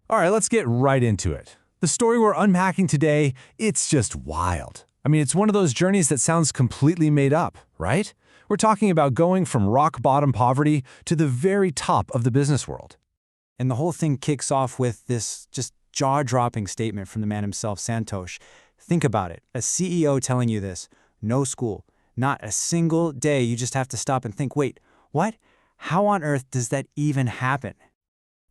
All right, let's get right into it. The story we're unpacking today, it's just wild. I mean, it's one of those journeys that sounds completely made up, right? We're talking about going from rock-bottom poverty to the very top of the business world. And the whole thing kicks off with this just jaw-dropping statement from the man himself, Santosh. Think about it, a CEO telling you this, no school, not a single day. You just have to stop and think, wait, what? How on earth does that even happen?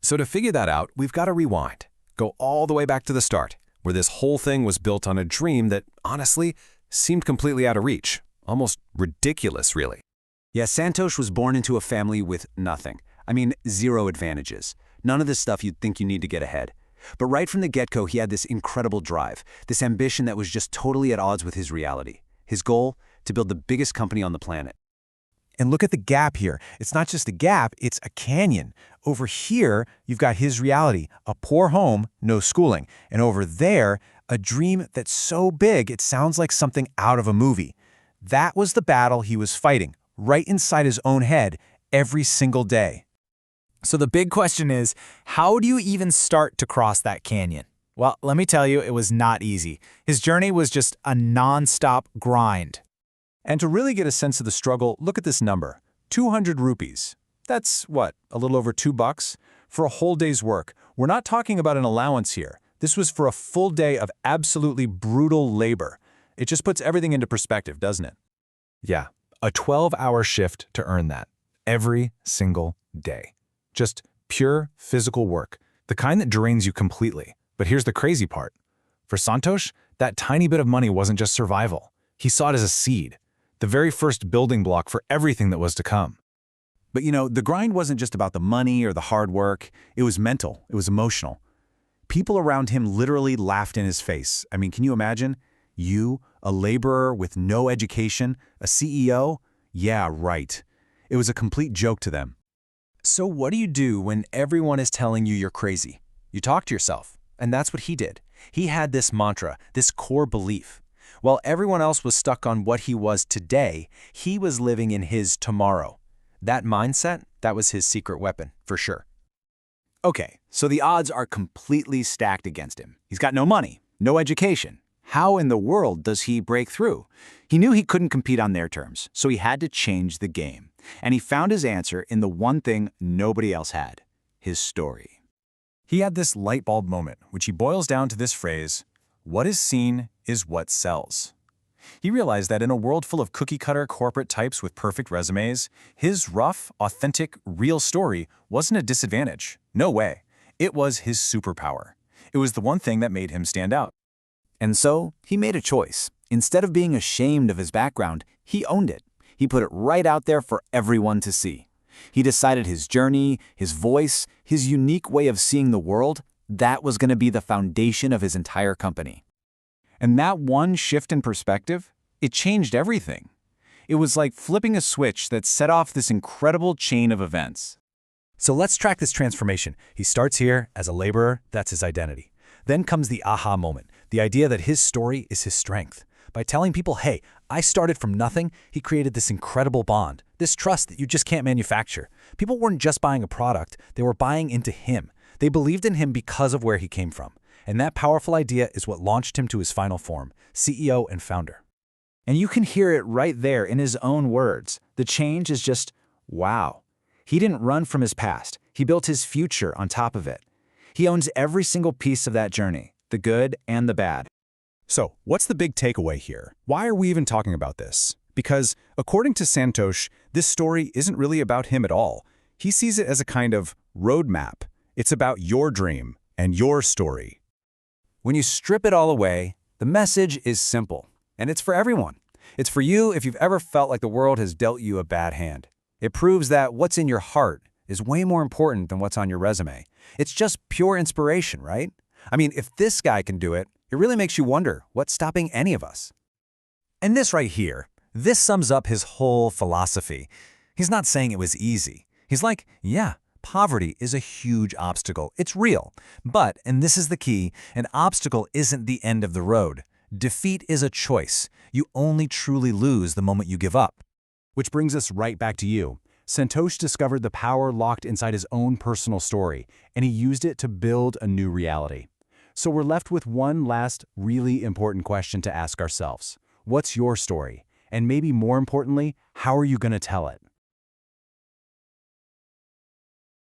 So to figure that out, we've got to rewind. Go all the way back to the start, where this whole thing was built on a dream that, honestly, seemed completely out of reach. Almost ridiculous, really. Yeah, Santosh was born into a family with nothing. I mean, zero advantages. None of the stuff you'd think you need to get ahead. But right from the get-go, he had this incredible drive, this ambition that was just totally at odds with his reality. His goal? To build the biggest company on the planet. And look at the gap here. It's not just a gap, it's a canyon. Over here, you've got his reality, a poor home, no schooling. And over there, a dream that's so big it sounds like something out of a movie. That was the battle he was fighting, right inside his own head, every single day. So the big question is, how do you even start to cross that canyon? Well, let me tell you, it was not easy. His journey was just a non-stop grind. And to really get a sense of the struggle, look at this number, 200 rupees. That's what, a little over $2 for a whole day's work. We're not talking about an allowance here. This was for a full day of absolutely brutal labor. It just puts everything into perspective, doesn't it? Yeah, a 12-hour shift to earn that, every single day. Just pure physical work, the kind that drains you completely. But here's the crazy part. For Santosh, that tiny bit of money wasn't just survival. He saw it as a seed, the very first building block for everything that was to come. But you know, the grind wasn't just about the money or the hard work. It was mental. It was emotional. People around him literally laughed in his face. I mean, can you imagine? You, a laborer with no education, a CEO? Yeah, right. It was a complete joke to them. So what do you do when everyone is telling you you're crazy? You talk to yourself, and that's what he did. He had this mantra, this core belief. While everyone else was stuck on what he was today, he was living in his tomorrow. That mindset, that was his secret weapon, for sure. Okay, so the odds are completely stacked against him. He's got no money, no education. How in the world does he break through? He knew he couldn't compete on their terms, so he had to change the game. And he found his answer in the one thing nobody else had, his story. He had this light bulb moment, which he boils down to this phrase, what is seen is what sells. He realized that in a world full of cookie-cutter corporate types with perfect resumes, his rough, authentic, real story wasn't a disadvantage. No way. It was his superpower. It was the one thing that made him stand out. And so, he made a choice. Instead of being ashamed of his background, he owned it. He put it right out there for everyone to see. He decided his journey, his voice, his unique way of seeing the world, that was going to be the foundation of his entire company. And that one shift in perspective, it changed everything. It was like flipping a switch that set off this incredible chain of events. So let's track this transformation. He starts here as a laborer, that's his identity. Then comes the aha moment, the idea that his story is his strength. By telling people, hey, I started from nothing, he created this incredible bond, this trust that you just can't manufacture. People weren't just buying a product, they were buying into him. They believed in him because of where he came from. And that powerful idea is what launched him to his final form, CEO and founder. And you can hear it right there in his own words. The change is just, wow. He didn't run from his past. He built his future on top of it. He owns every single piece of that journey, the good and the bad. So, what's the big takeaway here? Why are we even talking about this? Because, according to Santosh, this story isn't really about him at all. He sees it as a kind of roadmap. It's about your dream and your story. When you strip it all away, the message is simple, and it's for everyone. It's for you if you've ever felt like the world has dealt you a bad hand. It proves that what's in your heart is way more important than what's on your resume. It's just pure inspiration, right? I mean, if this guy can do it, it really makes you wonder what's stopping any of us. And this right here, this sums up his whole philosophy. He's not saying it was easy. He's like, yeah, poverty is a huge obstacle. It's real. But, and this is the key, an obstacle isn't the end of the road. Defeat is a choice. You only truly lose the moment you give up. Which brings us right back to you. Santosh discovered the power locked inside his own personal story, and he used it to build a new reality. So we're left with one last really important question to ask ourselves. What's your story? And maybe more importantly, how are you going to tell it?